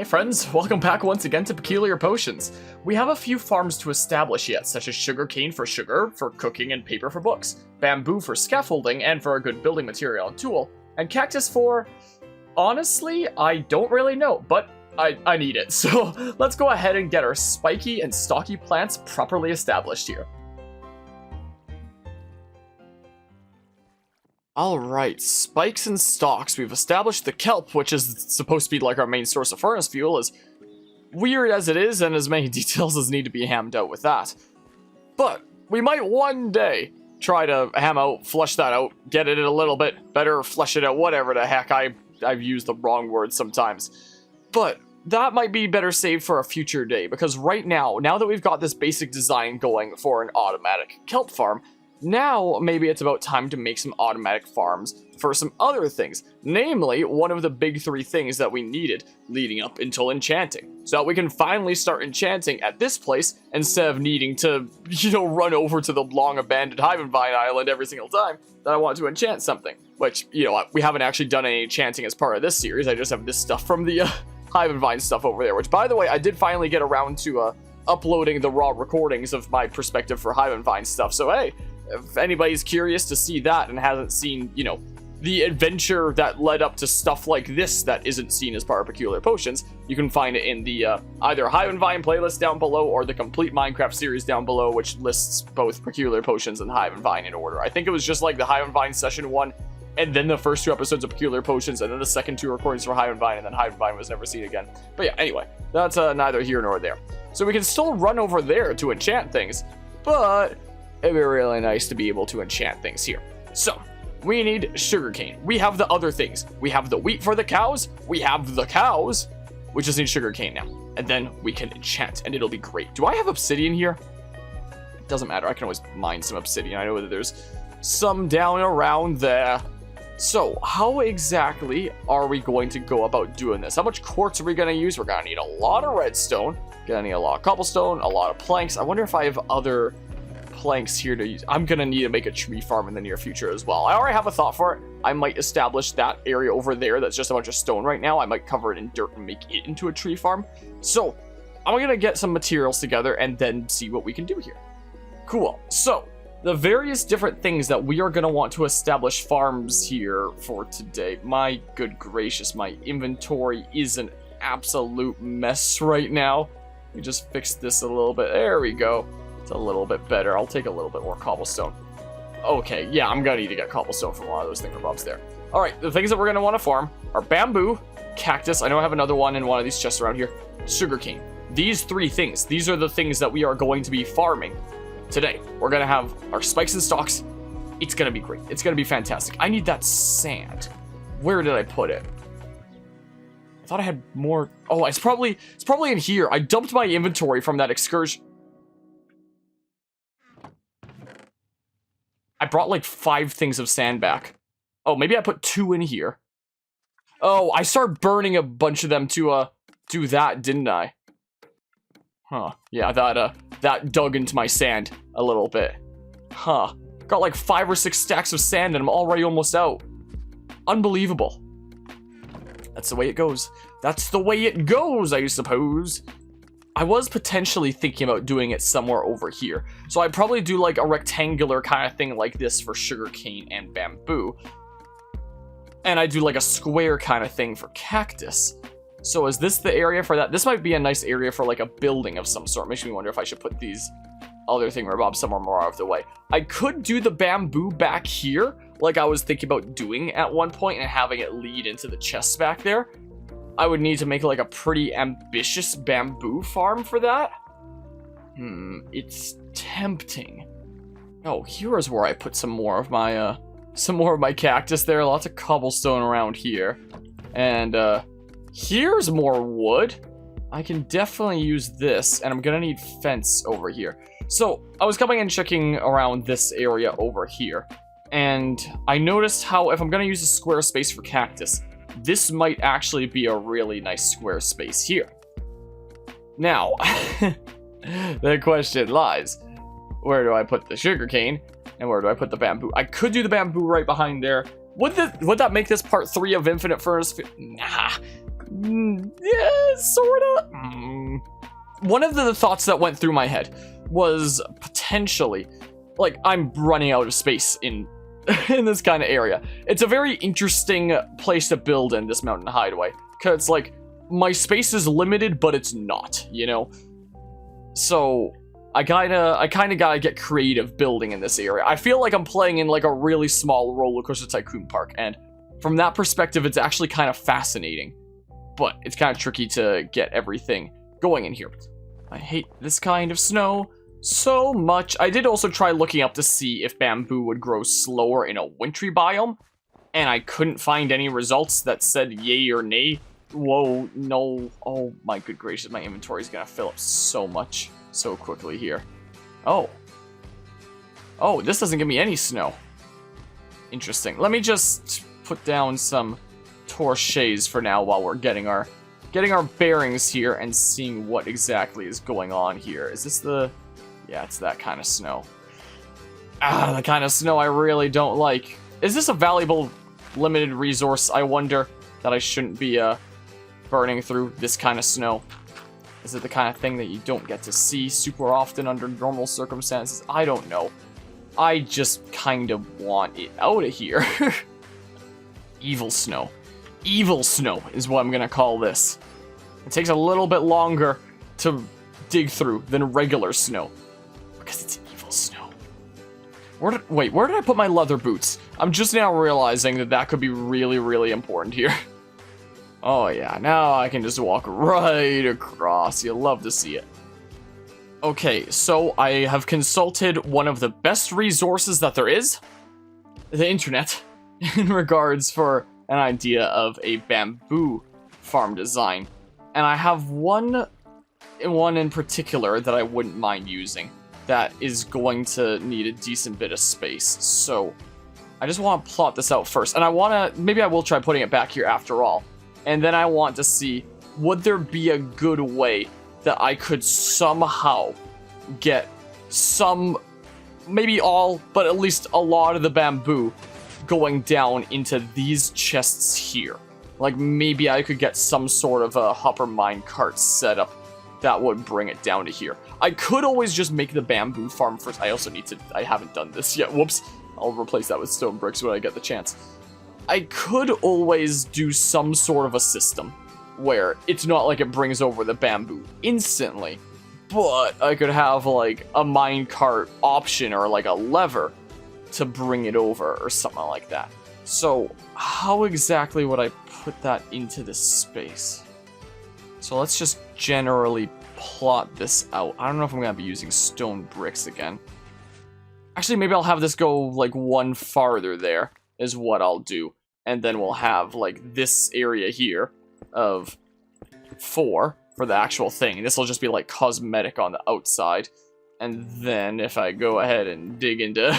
Hey friends, welcome back once again to Peculiar Potions. We have a few farms to establish yet, such as sugarcane for sugar, for cooking, and paper for books, bamboo for scaffolding and for a good building material and tool, and cactus for... honestly, I don't really know, but I need it. So let's go ahead and get our spiky and stocky plants properly established here. Alright, spikes and stalks. We've established the kelp, which is supposed to be like our main source of furnace fuel, as weird as it is, and as many details as need to be hammed out with that. But we might one day try to flush that out, get it a little bit better, flesh it out, whatever the heck. I've used the wrong word sometimes. But that might be better saved for a future day, because right now that we've got this basic design going for an automatic kelp farm, now, maybe it's about time to make some automatic farms for some other things. Namely, one of the big three things that we needed leading up until enchanting. So that we can finally start enchanting at this place instead of needing to, run over to the long-abandoned Hive and Vine Island every single time that I want to enchant something. Which, we haven't actually done any enchanting as part of this series. I just have this stuff from the Hive and Vine stuff over there. Which, by the way, I did finally get around to uploading the raw recordings of my perspective for Hive and Vine stuff. So, hey, if anybody's curious to see that and hasn't seen, the adventure that led up to stuff like this that isn't seen as part of Peculiar Potions, you can find it in the either Hive and Vine playlist down below or the complete Minecraft series down below, which lists both Peculiar Potions and Hive and Vine in order. I think it was just like the Hive and Vine session 1, and then the first 2 episodes of Peculiar Potions, and then the second 2 recordings for Hive and Vine, and then Hive and Vine was never seen again. But yeah, anyway, that's neither here nor there. So we can still run over there to enchant things, but it'd be really nice to be able to enchant things here. So, we need sugarcane. We have the other things. We have the wheat for the cows. We have the cows. We just need sugarcane now. And then we can enchant, and it'll be great. Do I have obsidian here? It doesn't matter. I can always mine some obsidian. I know that there's some down around there. So, how exactly are we going to go about doing this? How much quartz are we going to use? We're going to need a lot of redstone. Going to need a lot of cobblestone, a lot of planks. I wonder if I have other planks here to use. I'm gonna need to make a tree farm in the near future as well. I already have a thought for it. I might establish that area over there that's just a bunch of stone right now. I might cover it in dirt and make it into a tree farm. So I'm gonna get some materials together and then see what we can do here. Cool. So the various different things that we are gonna want to establish farms here for today. My good gracious, my inventory is an absolute mess right now. Let me just fix this a little bit. There we go. A little bit better. I'll take a little bit more cobblestone. Okay, yeah, I'm gonna need to get cobblestone from one of those thingamabobs there. Alright, the things that we're gonna want to farm are bamboo, cactus, I know I have another one in one of these chests around here, sugarcane. These 3 things, these are the things that we are going to be farming today. We're gonna have our spikes and stalks. It's gonna be great. It's gonna be fantastic. I need that sand. Where did I put it? I thought I had more. Oh, it's probably in here. I dumped my inventory from that excursion. I brought like 5 things of sand back. Oh, maybe I put 2 in here. Oh, I started burning a bunch of them to do that, didn't I? Huh. Yeah, that dug into my sand a little bit. Huh. Got like 5 or 6 stacks of sand and I'm already almost out. Unbelievable. That's the way it goes. That's the way it goes, I suppose. I was potentially thinking about doing it somewhere over here. So I'd probably do like a rectangular kind of thing like this for sugarcane and bamboo. And I do like a square kind of thing for cactus. So is this the area for that? This might be a nice area for like a building of some sort. Makes me wonder if I should put these other thingamabobs somewhere more out of the way. I could do the bamboo back here, like I was thinking about doing at one point and having it lead into the chests back there. I would need to make like a pretty ambitious bamboo farm for that. It's tempting. Oh, here is where I put some more of my cactus there. Lots of cobblestone around here. And here's more wood. I can definitely use this, and I'm gonna need fence over here. So I was coming and checking around this area over here, and I noticed how if I'm gonna use a square space for cactus, this might actually be a really nice square space here. Now, the question lies, where do I put the sugarcane and where do I put the bamboo? I could do the bamboo right behind there. Would that make this part 3 of Infinite Furnace? Nah. Yeah, sorta. One of the thoughts that went through my head was potentially, like, I'm running out of space in this kind of area. It's a very interesting place to build in, this mountain hideaway, because, like, my space is limited, but it's not, you know? So I kind of gotta get creative building in this area. I feel like I'm playing in, like, a really small roller coaster tycoon park, and from that perspective, it's actually kind of fascinating, but it's kind of tricky to get everything going in here. I hate this kind of snow so much. I did also try looking up to see if bamboo would grow slower in a wintry biome, and I couldn't find any results that said yay or nay. Whoa, no. Oh my good gracious, my inventory is gonna fill up so much so quickly here. Oh, this doesn't give me any snow. Interesting. Let me just put down some torches for now while we're getting our bearings here and seeing what exactly is going on here. Is this the... Yeah, it's that kind of snow. The kind of snow I really don't like. Is this a valuable limited resource, I wonder, that I shouldn't be burning through this kind of snow? Is it the kind of thing that you don't get to see super often under normal circumstances? I don't know. I just kind of want it out of here. Evil snow. Evil snow is what I'm gonna call this. It takes a little bit longer to dig through than regular snow, because it's evil snow. Wait, where did I put my leather boots? I'm just now realizing that that could be really, really important here. Oh yeah, now I can just walk right across. You'll love to see it. Okay, so I have consulted one of the best resources that there is, the internet, in regards for an idea of a bamboo farm design. And I have one in particular that I wouldn't mind using that is going to need a decent bit of space. So I just want to plot this out first. And maybe I will try putting it back here after all. And then I want to see, would there be a good way that I could somehow get some, maybe all, but at least a lot of the bamboo going down into these chests here. Like, maybe I could get some sort of a hopper mine cart set up that would bring it down to here. I could always just make the bamboo farm first. I haven't done this yet. Whoops. I'll replace that with stone bricks when I get the chance. I could always do some sort of a system where it's not like it brings over the bamboo instantly, but I could have, like, a minecart option or, like, a lever to bring it over or something like that. So how exactly would I put that into this space? So let's just generally plot this out. I don't know if I'm going to be using stone bricks again. Actually, maybe I'll have this go, like, one farther there is what I'll do. And then we'll have, like, this area here of 4 for the actual thing. This will just be, like, cosmetic on the outside. And then if I go ahead and dig into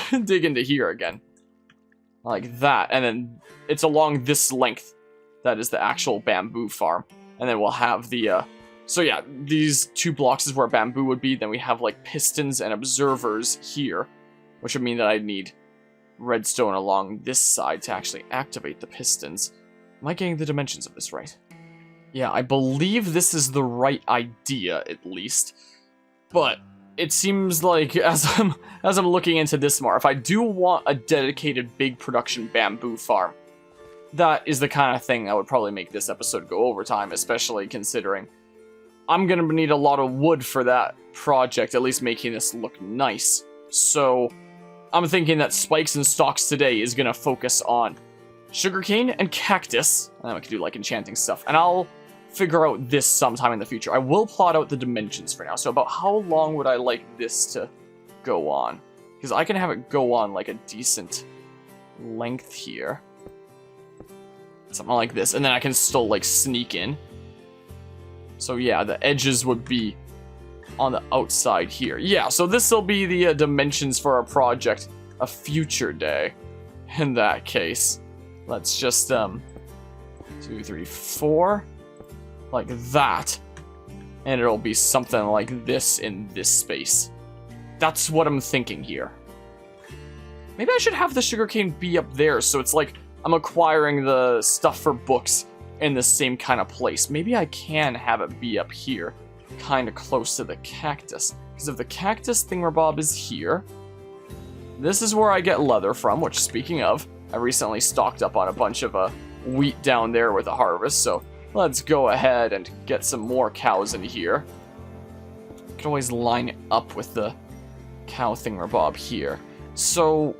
here again, like that, and then it's along this length that is the actual bamboo farm. And then we'll have the so yeah, these 2 blocks is where bamboo would be. Then we have, like, pistons and observers here, which would mean that I'd need redstone along this side to actually activate the pistons. Am I getting the dimensions of this right? Yeah, I believe this is the right idea, at least. But it seems like, as I'm looking into this more, if I do want a dedicated big production bamboo farm, that is the kind of thing that would probably make this episode go overtime, especially considering I'm gonna need a lot of wood for that project, at least making this look nice. So I'm thinking that Spikes and Stalks today is gonna focus on sugarcane and cactus, and then we can do, like, enchanting stuff. And I'll figure out this sometime in the future. I will plot out the dimensions for now. So about how long would I like this to go on? Because I can have it go on, like, a decent length here. Something like this. And then I can still, like, sneak in. So yeah, the edges would be on the outside here. Yeah, so this will be the dimensions for our project a future day. In that case, let's just 2, 3, 4, like that, and it'll be something like this in this space. That's what I'm thinking here. Maybe I should have the sugarcane be up there, so it's like I'm acquiring the stuff for books in the same kind of place. Maybe I can have it be up here, kind of close to the cactus. Because if the cactus thingamabob is here, this is where I get leather from, which, speaking of, I recently stocked up on a bunch of wheat down there with a harvest, so let's go ahead and get some more cows in here. I can always line it up with the cow thingamabob here. So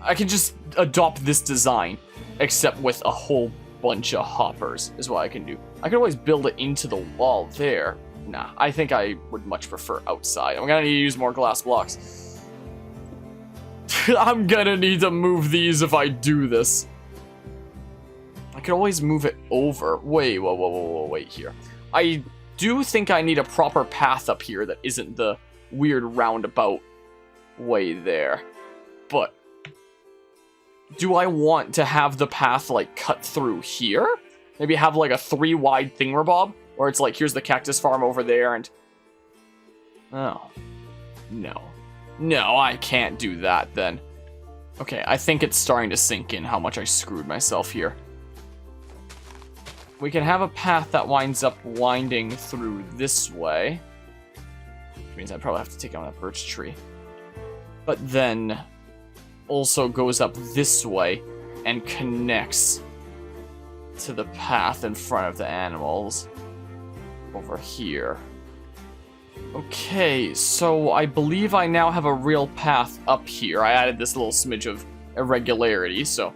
I can just adopt this design, except with a whole bunch of hoppers, is what I can do. I can always build it into the wall there. Nah, I think I would much prefer outside. I'm gonna need to use more glass blocks. I'm gonna need to move these if I do this. I can always move it over. Wait, whoa, wait here. I do think I need a proper path up here that isn't the weird roundabout way there. But do I want to have the path, like, cut through here? Maybe have, like, a 3-wide thingamabob? Or it's like, here's the cactus farm over there, and... Oh. No. No, I can't do that, then. Okay, I think it's starting to sink in how much I screwed myself here. We can have a path that winds up winding through this way. Which means I probably have to take out that birch tree. But then also goes up this way and connects to the path in front of the animals over here. Okay, so I believe I now have a real path up here. I added this little smidge of irregularity, so,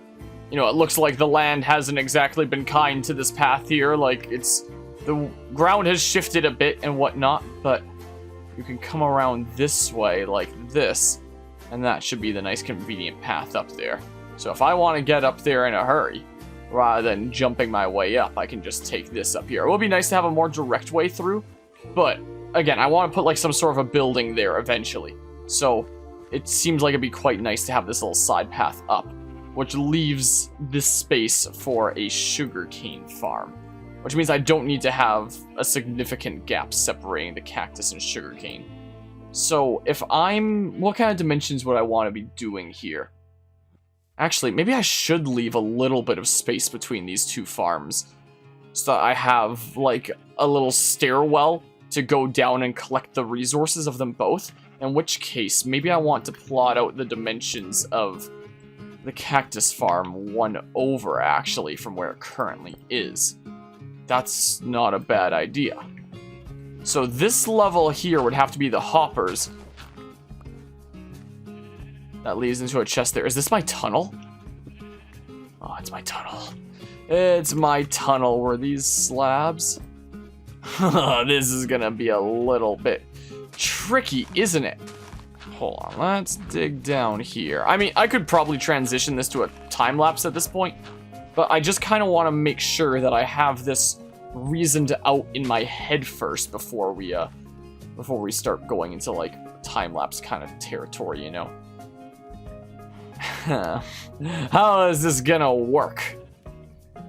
you know, it looks like the land hasn't exactly been kind to this path here. Like, the ground has shifted a bit and whatnot, but you can come around this way like this, and that should be the nice convenient path up there. So if I want to get up there in a hurry, rather than jumping my way up, I can just take this up here. It would be nice to have a more direct way through, but again, I want to put like some sort of a building there eventually. So it seems like it'd be quite nice to have this little side path up, which leaves this space for a sugarcane farm, which means I don't need to have a significant gap separating the cactus and sugarcane. So if what kind of dimensions would I want to be doing here? Actually, maybe I should leave a little bit of space between these two farms, so that I have like a little stairwell to go down and collect the resources of them both, in which case maybe I want to plot out the dimensions of the cactus farm 1 over, actually, from where it currently is. That's not a bad idea. So this level here would have to be the hoppers. That leads into a chest there. Is this my tunnel? Oh, it's my tunnel. It's my tunnel. Were these slabs? This is gonna be a little bit tricky, isn't it? Hold on, let's dig down here. I mean, I could probably transition this to a time lapse at this point, but I just kind of want to make sure that I have this reasoned out in my head first before we start going into like time lapse kind of territory, you know. How is this gonna work?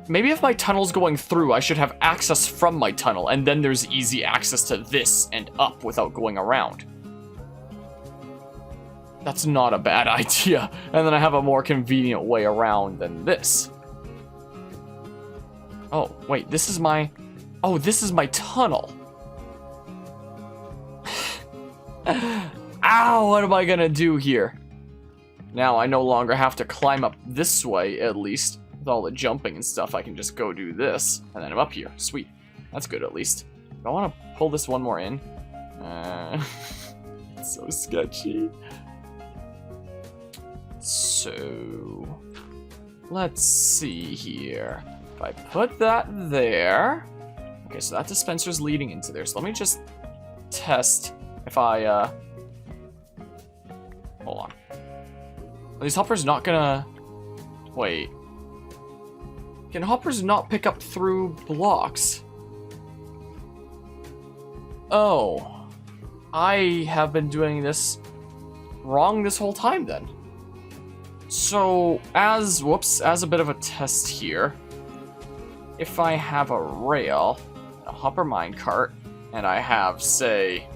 Maybe if my tunnel's going through, I should have access from my tunnel, and then there's easy access to this and up without going around. That's not a bad idea. And then I have a more convenient way around than this. Oh, wait, this is my... Oh, this is my tunnel. Ow, what am I gonna do here? Now I no longer have to climb up this way, at least. With all the jumping and stuff, I can just go do this, and then I'm up here. Sweet. That's good, at least. Do I want to pull this one more in? It's so sketchy. So, let's see here. If I put that there... Okay, so that dispenser's leading into there. So let me just test if I, Hold on. Are these hoppers not gonna... Wait. Can hoppers not pick up through blocks? Oh. I have been doing this wrong this whole time then. So, as a bit of a test here, if I have a rail, a hopper minecart, and I have, say,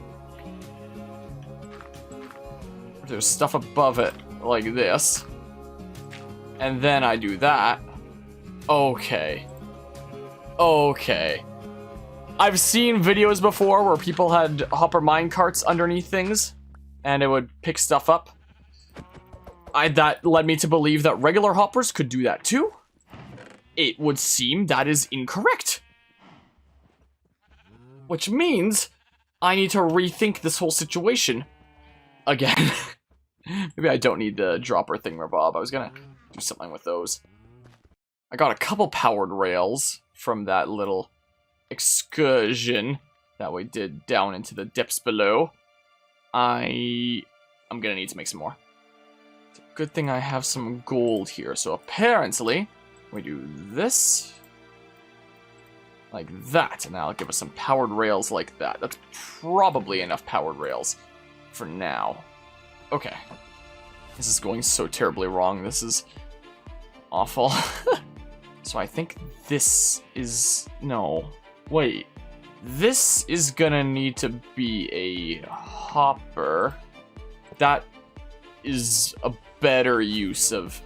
there's stuff above it, like this, and then I do that, okay. Okay. I've seen videos before where people had hopper mine carts underneath things, and it would pick stuff up. That led me to believe that regular hoppers could do that too. It would seem that is incorrect. Which means I need to rethink this whole situation again. Maybe I don't need the dropper thingamabob. I was gonna do something with those. I got a couple powered rails from that little excursion that we did down into the depths below. I'm gonna need to make some more. It's a good thing I have some gold here. So apparently, we do this like that, and that'll give us some powered rails like that. That's probably enough powered rails for now. Okay. This is going so terribly wrong. This is awful. So I think this is... No. Wait. This is gonna need to be a hopper. That is a better use of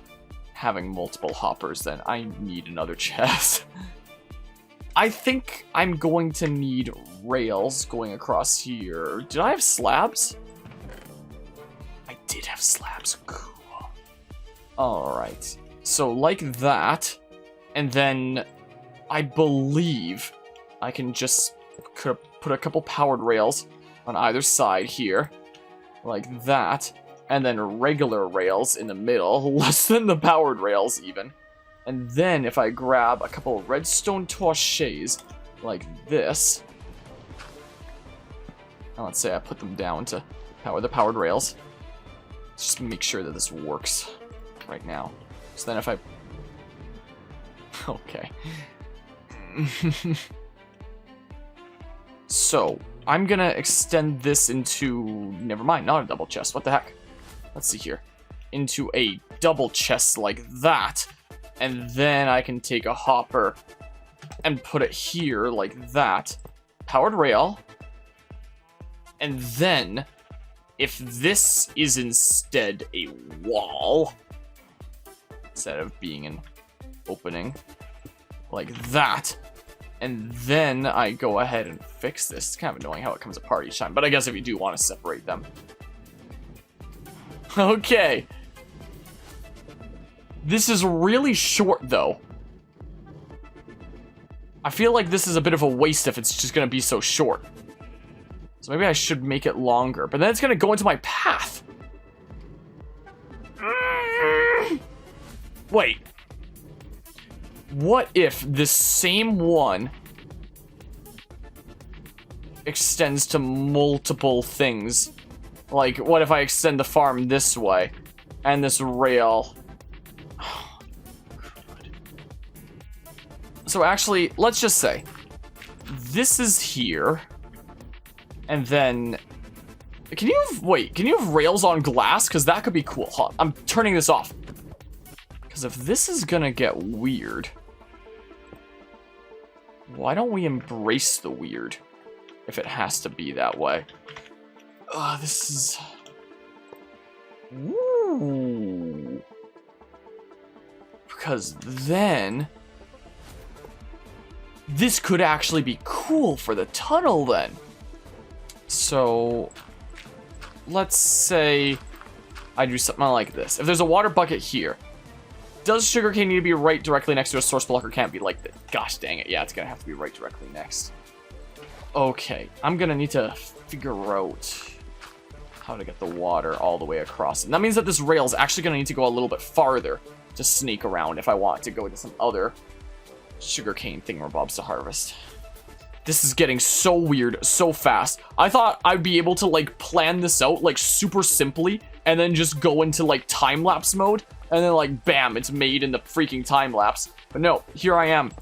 having multiple hoppers than I need another chest. I think I'm going to need rails going across here. Did I have slabs? I did have slabs. Cool. Alright. So like that. And then I believe I can just put a couple powered rails on either side here. Like that. And then regular rails in the middle. Less than the powered rails even. And then if I grab a couple of redstone torches like this. And let's say I put them down to power the powered rails. Just make sure that this works right now. So then if I... Okay. So, I'm gonna extend this into... Never mind, not a double chest. What the heck? Let's see here. Into a double chest like that. And then I can take a hopper and put it here like that. Powered rail. And then, if this is instead a wall, instead of being an opening, like that, and then I go ahead and fix this. It's kind of annoying how it comes apart each time, but I guess if you do want to separate them. Okay. This is really short, though. I feel like this is a bit of a waste if it's just going to be so short. So maybe I should make it longer, but then it's going to go into my path. Wait. What if this same one extends to multiple things? Like, what if I extend the farm this way and this rail? So actually, let's just say this is here, and then can you have rails on glass? Because that could be cool. Huh, I'm turning this off. Because if this is gonna get weird, why don't we embrace the weird if it has to be that way? This is... Ooh. Because then... This could actually be cool for the tunnel then. So... Let's say I do something like this. If there's a water bucket here, does sugarcane need to be right directly next to a source block, or can't it be like that? Gosh dang it, yeah, it's gonna have to be right directly next. Okay, I'm gonna need to figure out how to get the water all the way across. And that means that this rail is actually gonna need to go a little bit farther to sneak around if I want to go to some other sugarcane thingamabobs to harvest. This is getting so weird so fast. I thought I'd be able to like plan this out like super simply and then just go into like time-lapse mode and then like bam, it's made in the freaking time-lapse. But no, here I am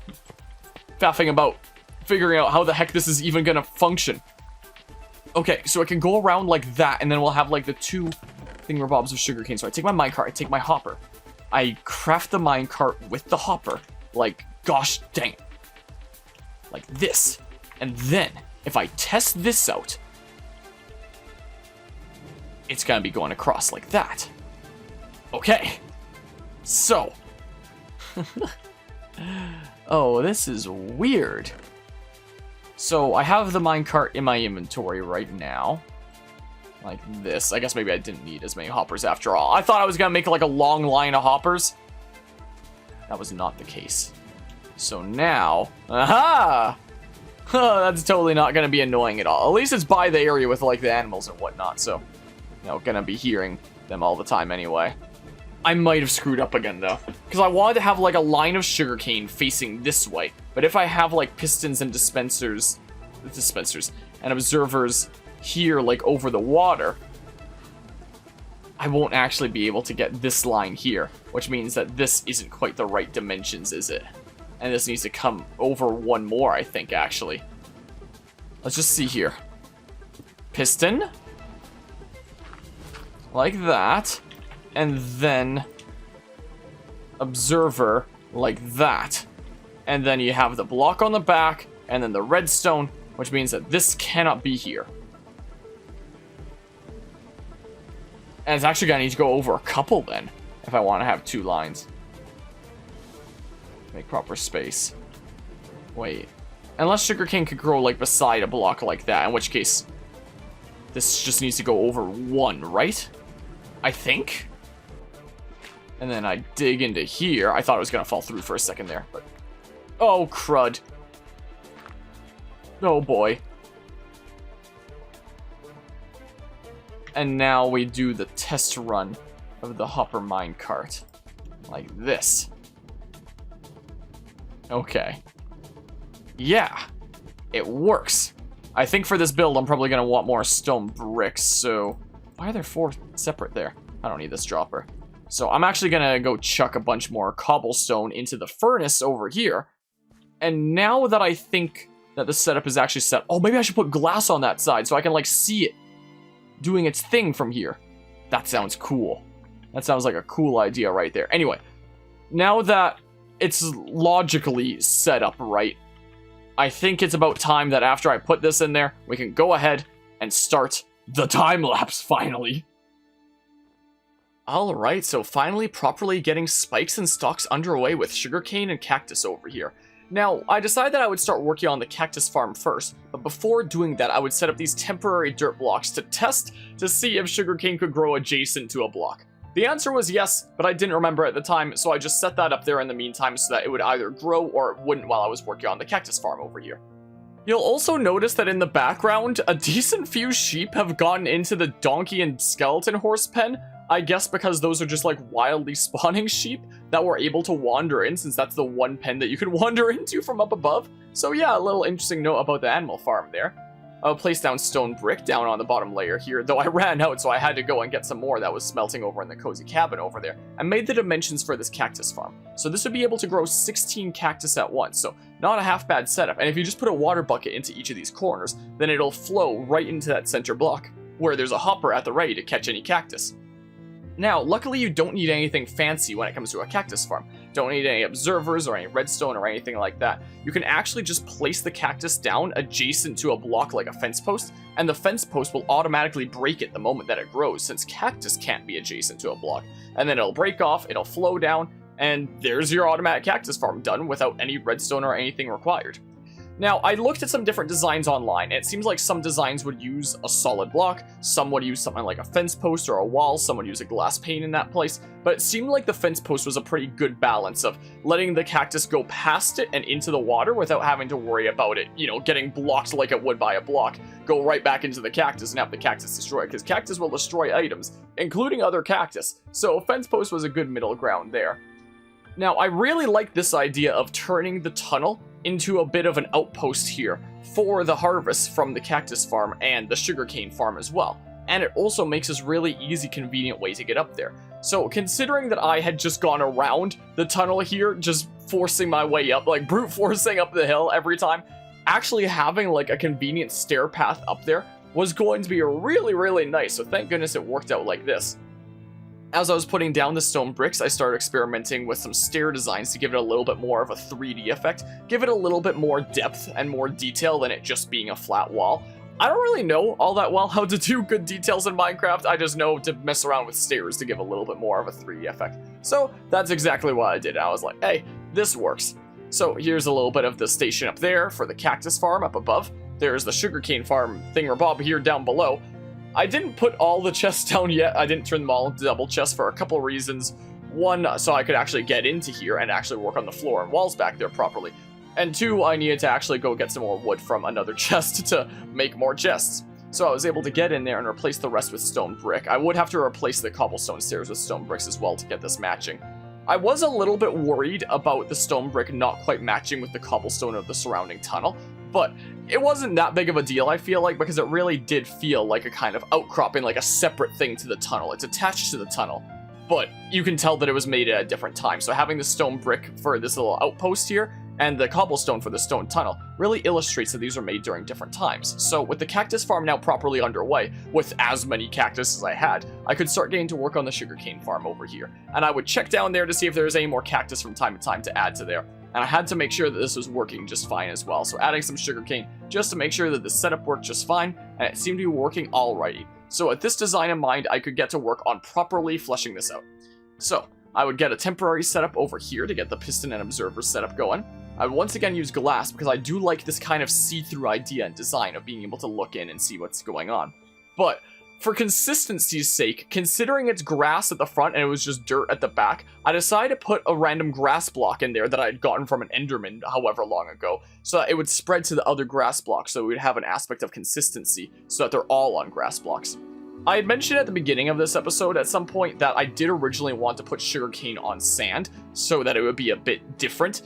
faffing about figuring out how the heck this is even gonna function. Okay, so I can go around like that and then we'll have like the two thingamabobs of sugarcane. So I take my minecart, I take my hopper, I craft the minecart with the hopper, like gosh dang it, like this. And then, if I test this out, it's gonna be going across like that. Okay. So. Oh, this is weird. So I have the minecart in my inventory right now. Like this. I guess maybe I didn't need as many hoppers after all. I thought I was going to make like a long line of hoppers. That was not the case. So now... Aha! That's totally not going to be annoying at all. At least it's by the area with like the animals and whatnot. So, you know, going to be hearing them all the time anyway. I might have screwed up again though. Because I wanted to have like a line of sugarcane facing this way. But if I have like pistons and dispensers and observers here like over the water, I won't actually be able to get this line here, which means that this isn't quite the right dimensions, is it? And this needs to come over one more, I think, actually. Let's just see here. Piston. Like that. And then observer like that. And then you have the block on the back, and then the redstone, which means that this cannot be here. And it's actually going to need to go over a couple then, if I want to have two lines. Make proper space. Wait. Unless sugarcane could grow, like, beside a block like that, in which case this just needs to go over one, right? I think? And then I dig into here. I thought it was going to fall through for a second there, but... Oh, crud. Oh, boy. And now we do the test run of the hopper minecart. Like this. Okay. Yeah. It works. I think for this build, I'm probably going to want more stone bricks, so... Why are there 4 separate there? I don't need this dropper. So I'm actually going to go chuck a bunch more cobblestone into the furnace over here. And now that I think that the setup is actually set... Oh, maybe I should put glass on that side so I can, like, see it doing its thing from here. That sounds cool. That sounds like a cool idea right there. Anyway, now that it's logically set up right, I think it's about time that after I put this in there, we can go ahead and start the time lapse finally. Alright, so finally properly getting spikes and stalks underway with sugarcane and cactus over here. Now, I decided that I would start working on the cactus farm first, but before doing that, I would set up these temporary dirt blocks to test to see if sugarcane could grow adjacent to a block. The answer was yes, but I didn't remember at the time, so I just set that up there in the meantime so that it would either grow or it wouldn't while I was working on the cactus farm over here. You'll also notice that in the background, a decent few sheep have gotten into the donkey and skeleton horse pen. I guess because those are just like wildly spawning sheep that were able to wander in, since that's the one pen that you could wander into from up above. So yeah, a little interesting note about the animal farm there. I'll place down stone brick down on the bottom layer here, though I ran out, so I had to go and get some more that was smelting over in the cozy cabin over there. I made the dimensions for this cactus farm. So this would be able to grow 16 cactus at once, so not a half bad setup. And if you just put a water bucket into each of these corners, then it'll flow right into that center block, where there's a hopper at the ready to catch any cactus. Now, luckily you don't need anything fancy when it comes to a cactus farm. Don't need any observers or any redstone or anything like that. You can actually just place the cactus down adjacent to a block like a fence post, and the fence post will automatically break it the moment that it grows, since cactus can't be adjacent to a block. And then it'll break off, it'll flow down, and there's your automatic cactus farm done without any redstone or anything required. Now, I looked at some different designs online, and it seems like some designs would use a solid block, some would use something like a fence post or a wall, some would use a glass pane in that place, but it seemed like the fence post was a pretty good balance of letting the cactus go past it and into the water without having to worry about it, you know, getting blocked like it would by a block, go right back into the cactus and have the cactus destroyed, because cactus will destroy items, including other cactus, so a fence post was a good middle ground there. Now, I really like this idea of turning the tunnel into a bit of an outpost here for the harvest from the cactus farm and the sugarcane farm as well. And it also makes this really easy, convenient way to get up there. So considering that I had just gone around the tunnel here, just forcing my way up, like brute forcing up the hill every time, actually having like a convenient stair path up there was going to be really, really nice. So thank goodness it worked out like this. As I was putting down the stone bricks, I started experimenting with some stair designs to give it a little bit more of a 3D effect, give it a little bit more depth and more detail than it just being a flat wall. I don't really know all that well how to do good details in Minecraft, I just know to mess around with stairs to give a little bit more of a 3D effect. So that's exactly what I did. I was like, hey, this works. So here's a little bit of the station up there for the cactus farm up above. There's the sugarcane farm thingamabob here down below. I didn't put all the chests down yet. I didn't turn them all into double chests for a couple reasons. One, so I could actually get into here and actually work on the floor and walls back there properly. And two, I needed to actually go get some more wood from another chest to make more chests. So I was able to get in there and replace the rest with stone brick. I would have to replace the cobblestone stairs with stone bricks as well to get this matching. I was a little bit worried about the stone brick not quite matching with the cobblestone of the surrounding tunnel, but it wasn't that big of a deal, I feel like, because it really did feel like a kind of outcropping, like a separate thing to the tunnel. It's attached to the tunnel, but you can tell that it was made at a different time. So having the stone brick for this little outpost here and the cobblestone for the stone tunnel really illustrates that these were made during different times. So with the cactus farm now properly underway, with as many cactus as I had, I could start getting to work on the sugarcane farm over here. And I would check down there to see if there was any more cactus from time to time to add to there. And I had to make sure that this was working just fine as well. So adding some sugarcane just to make sure that the setup worked just fine, and it seemed to be working alrighty. So with this design in mind, I could get to work on properly fleshing this out. So I would get a temporary setup over here to get the piston and observer setup going. I would once again use glass because I do like this kind of see-through idea and design of being able to look in and see what's going on. But for consistency's sake, considering it's grass at the front and it was just dirt at the back, I decided to put a random grass block in there that I had gotten from an enderman however long ago, so that it would spread to the other grass blocks, so we would have an aspect of consistency, so that they're all on grass blocks. I had mentioned at the beginning of this episode at some point that I did originally want to put sugarcane on sand, so that it would be a bit different.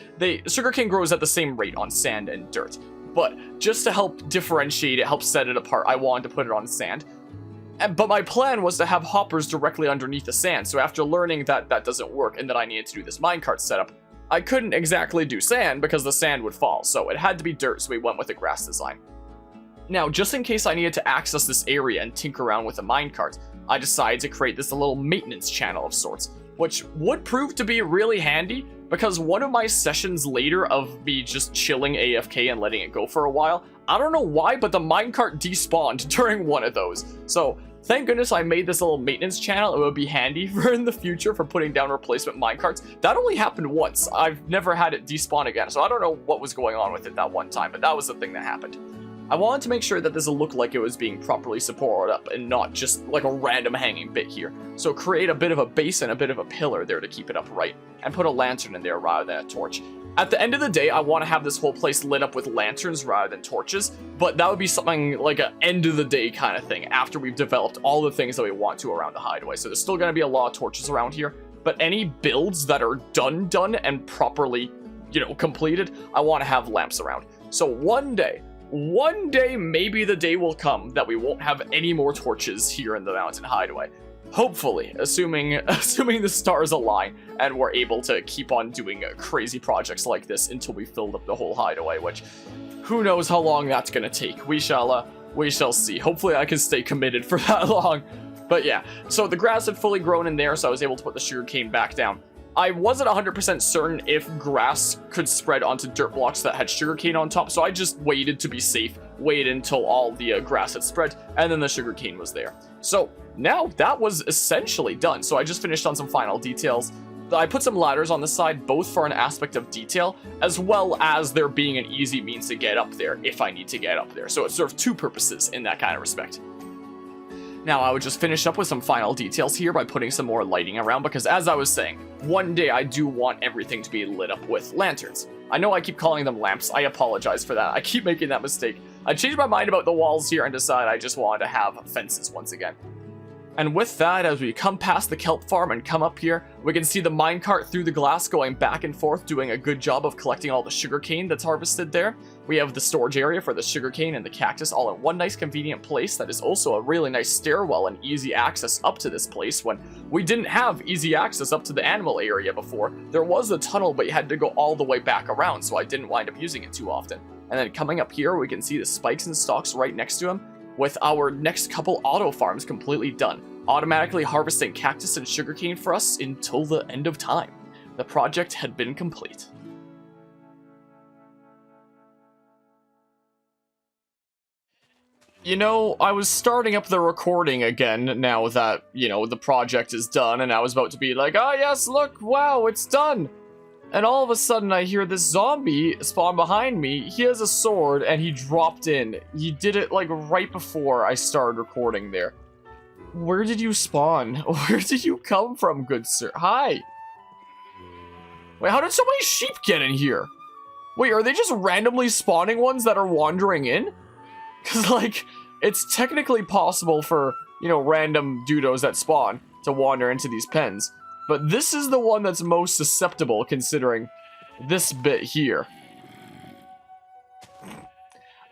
Sugarcane grows at the same rate on sand and dirt, but just to help differentiate it, help set it apart, I wanted to put it on sand. But my plan was to have hoppers directly underneath the sand, so after learning that that doesn't work and that I needed to do this minecart setup, I couldn't exactly do sand because the sand would fall, so it had to be dirt, so we went with a grass design. Now, just in case I needed to access this area and tinker around with the minecart, I decided to create this little maintenance channel of sorts, which would prove to be really handy, because one of my sessions later of me just chilling AFK and letting it go for a while, I don't know why, but the minecart despawned during one of those. So thank goodness I made this little maintenance channel. It would be handy for in the future for putting down replacement minecarts. That only happened once. I've never had it despawn again, so I don't know what was going on with it that one time, but that was the thing that happened. I wanted to make sure that this looked like it was being properly supported up and not just like a random hanging bit here. So create a bit of a base and a bit of a pillar there to keep it upright, and put a lantern in there rather than a torch. At the end of the day, I want to have this whole place lit up with lanterns rather than torches, but that would be something like an end of the day kind of thing after we've developed all the things that we want to around the hideaway. So there's still going to be a lot of torches around here, but any builds that are done and properly, completed, I want to have lamps around. So one day, maybe the day will come that we won't have any more torches here in the mountain hideaway. Hopefully, assuming the stars align and we're able to keep on doing crazy projects like this until we filled up the whole hideaway, which who knows how long that's gonna take. We shall see. Hopefully I can stay committed for that long. But yeah, so the grass had fully grown in there, so I was able to put the sugarcane back down. I wasn't 100% certain if grass could spread onto dirt blocks that had sugarcane on top, so I just waited to be safe, waited until all the grass had spread, and then the sugarcane was there. So now that was essentially done, so I just finished on some final details. I put some ladders on the side, both for an aspect of detail, as well as there being an easy means to get up there if I need to get up there. So it served two purposes in that kind of respect. Now I would just finish up with some final details here by putting some more lighting around, because as I was saying, one day I do want everything to be lit up with lanterns. I know I keep calling them lamps, I apologize for that, I keep making that mistake. I changed my mind about the walls here and decided I just wanted to have fences once again. And with that, as we come past the kelp farm and come up here, we can see the minecart through the glass going back and forth, doing a good job of collecting all the sugarcane that's harvested there. We have the storage area for the sugarcane and the cactus all in one nice convenient place that is also a really nice stairwell and easy access up to this place when we didn't have easy access up to the animal area before. There was a tunnel, but you had to go all the way back around, so I didn't wind up using it too often. And then coming up here, we can see the spikes and stalks right next to him, with our next couple auto farms completely done, automatically harvesting cactus and sugarcane for us until the end of time. The project had been complete. I was starting up the recording again now that, the project is done, and I was about to be like, oh yes, look, wow, it's done. And all of a sudden I hear this zombie spawn behind me. He has a sword and he dropped in. He did it like right before I started recording there. Where did you spawn? Where did you come from, good sir? Hi. Wait, how did so many sheep get in here? Wait, are they just randomly spawning ones that are wandering in? Because, like, it's technically possible for, you know, random dudos that spawn to wander into these pens. But this is the one that's most susceptible, considering this bit here.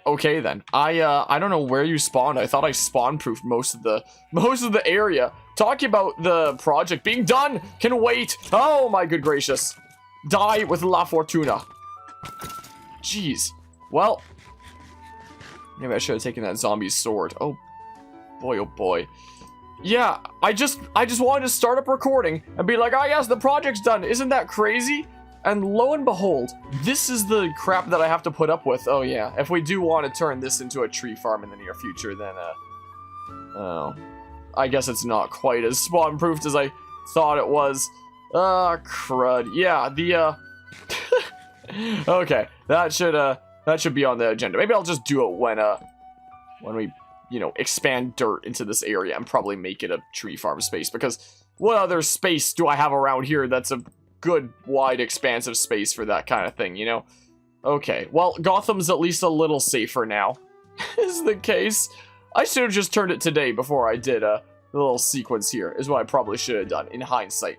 Okay then, I don't know where you spawned. I thought I spawn-proofed most of the area. Talking about the project being done, can wait. Oh my good gracious, die with La Fortuna. Jeez. Well, maybe I should have taken that zombie's sword. Oh boy. Yeah, I just wanted to start up recording and be like, oh yes, the project's done. Isn't that crazy? And lo and behold, this is the crap that I have to put up with. Oh yeah, if we do want to turn this into a tree farm in the near future, then, oh, I guess it's not quite as spawn-proofed as I thought it was. Crud. Yeah, okay, that should be on the agenda. Maybe I'll just do it when we, you know, expand dirt into this area and probably make it a tree farm space, because what other space do I have around here that's a good, wide, expansive space for that kind of thing, you know? Okay, well, Gotham's at least a little safer now, is the case. I should have just turned it today before I did a little sequence here, is what I probably should have done, in hindsight.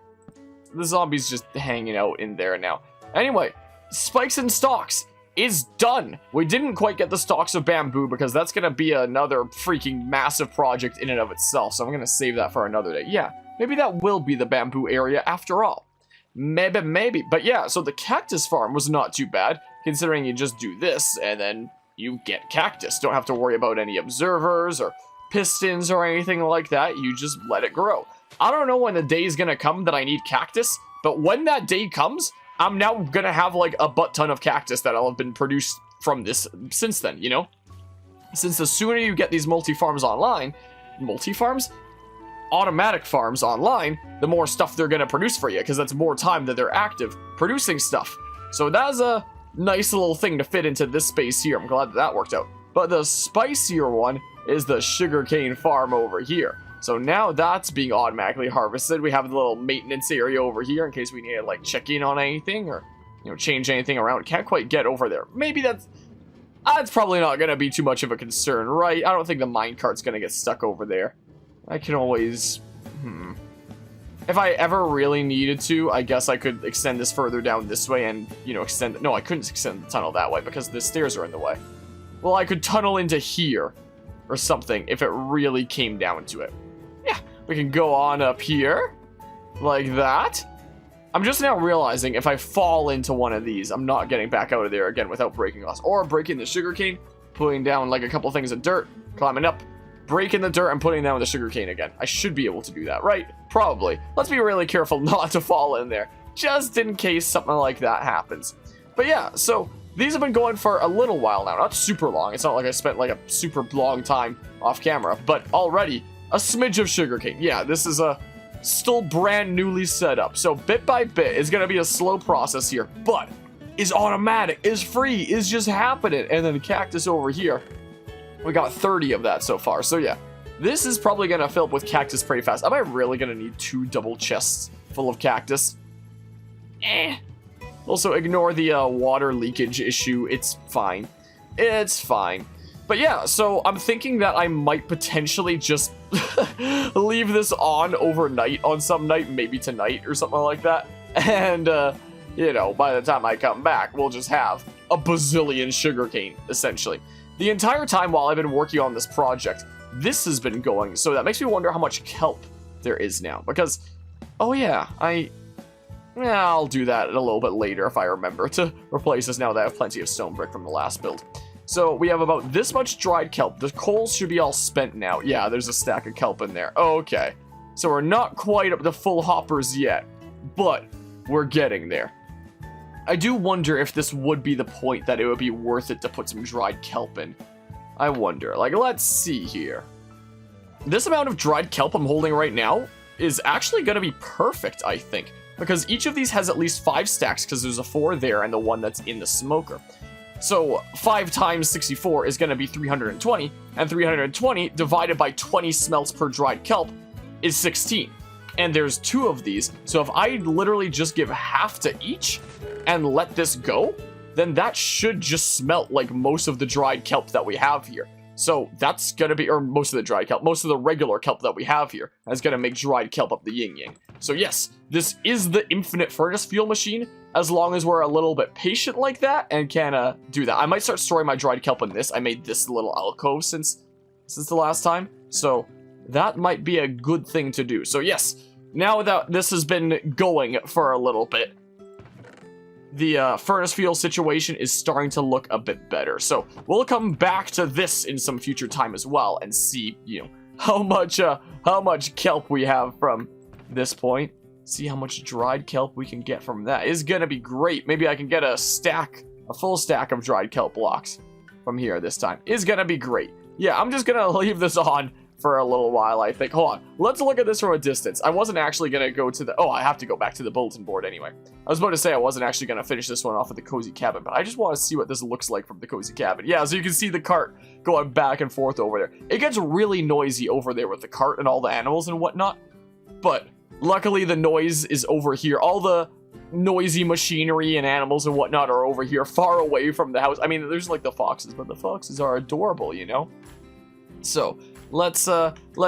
The zombie's just hanging out in there now. Anyway, Spikes and Stalks is done. We didn't quite get the stalks of bamboo because that's going to be another freaking massive project in and of itself, so I'm going to save that for another day. Yeah, maybe that will be the bamboo area after all. Maybe. But yeah, so the cactus farm was not too bad, considering you just do this and then you get cactus. Don't have to worry about any observers or pistons or anything like that. You just let it grow. I don't know when the day is going to come that I need cactus, but when that day comes, I'm now going to have like a butt ton of cactus that'll have been produced from this since then, you know? Since the sooner you get these multi-farms online, automatic farms online, the more stuff they're going to produce for you, because that's more time that they're active producing stuff. So that's a nice little thing to fit into this space here. I'm glad that worked out. But the spicier one is the sugarcane farm over here. So now that's being automatically harvested. We have the little maintenance area over here in case we need to like check in on anything or, you know, change anything around. Can't quite get over there. Maybe that's probably not going to be too much of a concern, right? I don't think the minecart's going to get stuck over there. I can always, if I ever really needed to, I guess I could extend this further down this way and, you know, no, I couldn't extend the tunnel that way because the stairs are in the way. Well, I could tunnel into here or something if it really came down to it. Yeah, we can go on up here like that. I'm just now realizing if I fall into one of these, I'm not getting back out of there again without breaking us. Or breaking the sugarcane, putting down like a couple things of dirt, climbing up, breaking the dirt, and putting down the sugarcane again. I should be able to do that, right? Probably. Let's be really careful not to fall in there, just in case something like that happens. But yeah, so these have been going for a little while now. Not super long. It's not like I spent like a super long time off camera, but already a smidge of sugarcane. Yeah, this is still brand newly set up. So bit by bit, it's going to be a slow process here, but is automatic, is free, is just happening. And then the cactus over here, we got 30 of that so far. So yeah, this is probably going to fill up with cactus pretty fast. Am I really going to need 2 double chests full of cactus? Also, ignore the water leakage issue. It's fine. It's fine. But yeah, so I'm thinking that I might potentially just leave this on overnight on some night, maybe tonight or something like that. And, you know, by the time I come back, we'll just have a bazillion sugarcane, essentially. The entire time while I've been working on this project, this has been going, so that makes me wonder how much kelp there is now. Because, oh yeah, I'll do that a little bit later if I remember to replace this now that I have plenty of stone brick from the last build. So we have about this much dried kelp. The coals should be all spent now. Yeah, there's a stack of kelp in there. Okay. So we're not quite up to full hoppers yet, but we're getting there. I do wonder if this would be the point that it would be worth it to put some dried kelp in. I wonder. Like, let's see here. This amount of dried kelp I'm holding right now is actually going to be perfect, I think. because each of these has at least 5 stacks, because there's a 4 there and the one that's in the smoker. So 5 times 64 is going to be 320, and 320 divided by 20 smelts per dried kelp is 16. And there's 2 of these, so if I literally just give half to each and let this go, then that should just smelt like most of the dried kelp that we have here. So that's gonna be, or most of the dried kelp, most of the regular kelp that we have here is gonna make dried kelp up the yin-yang. So yes, this is the infinite furnace fuel machine, as long as we're a little bit patient like that and can do that. I might start storing my dried kelp in this. I made this little alcove since the last time, so that might be a good thing to do. So yes, now that this has been going for a little bit, the furnace fuel situation is starting to look a bit better. So we'll come back to this in some future time as well and see, you know, how much kelp we have from this point. See how much dried kelp we can get from that. It's gonna be great. Maybe I can get a full stack of dried kelp blocks from here this time. It's gonna be great. Yeah, I'm just gonna leave this on for a little while, I think. Hold on. Let's look at this from a distance. I wasn't actually going to go to the... Oh, I have to go back to the bulletin board anyway. I was about to say I wasn't actually going to finish this one off at the cozy cabin, but I just want to see what this looks like from the cozy cabin. Yeah, so you can see the cart going back and forth over there. It gets really noisy over there with the cart and all the animals and whatnot, but luckily the noise is over here. All the noisy machinery and animals and whatnot are over here, far away from the house. I mean, there's like the foxes, but the foxes are adorable, you know? So... Let's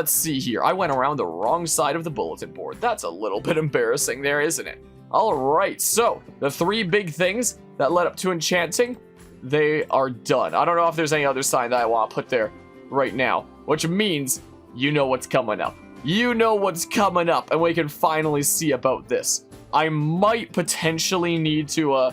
see here. I went around the wrong side of the bulletin board. That's a little bit embarrassing there, isn't it? Alright, so the 3 big things that led up to enchanting, they are done. I don't know if there's any other sign that I want to put there right now, which means you know what's coming up. You know what's coming up, and we can finally see about this. I might potentially need to,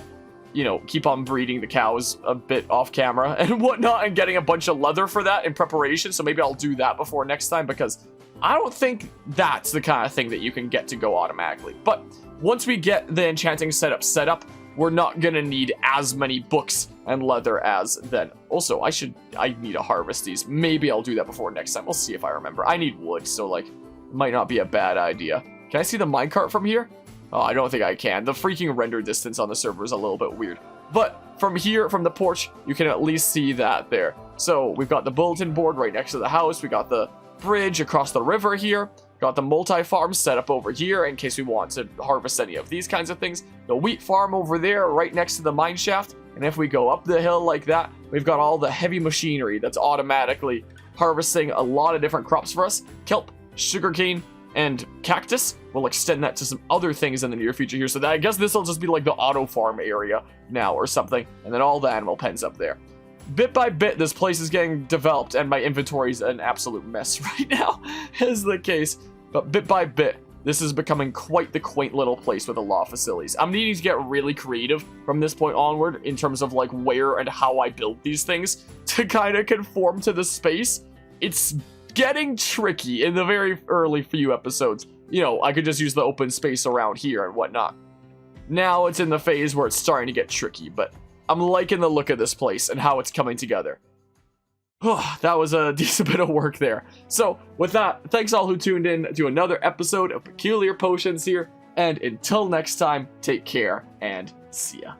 you know, keep on breeding the cows a bit off camera and whatnot and getting a bunch of leather for that in preparation. So maybe I'll do that before next time, because I don't think that's the kind of thing that you can get to go automatically. But once we get the enchanting setup set up, we're not going to need as many books and leather as then. Also, I need to harvest these. Maybe I'll do that before next time. We'll see if I remember. I need wood, so like, it might not be a bad idea. Can I see the minecart from here? Oh, I don't think I can. The freaking render distance on the server is a little bit weird. But from here, from the porch, you can at least see that there. So we've got the bulletin board right next to the house. We got the bridge across the river here. Got the multi-farm set up over here in case we want to harvest any of these kinds of things. The wheat farm over there right next to the mine shaft. And if we go up the hill like that, we've got all the heavy machinery that's automatically harvesting a lot of different crops for us. Kelp, sugarcane, and cactus. We'll extend that to some other things in the near future here. So that, I guess this will just be like the auto farm area now or something. And then all the animal pens up there. Bit by bit, this place is getting developed, and my inventory is an absolute mess right now, is the case. But bit by bit, this is becoming quite the quaint little place with a lot of facilities. I'm needing to get really creative from this point onward in terms of like where and how I build these things to kind of conform to the space. It's getting tricky in the very early few episodes. You know, I could just use the open space around here and whatnot. Now it's in the phase where it's starting to get tricky, but I'm liking the look of this place and how it's coming together. That was a decent bit of work there. So with that, thanks all who tuned in to another episode of Peculiar Potions here, and until next time, take care and see ya.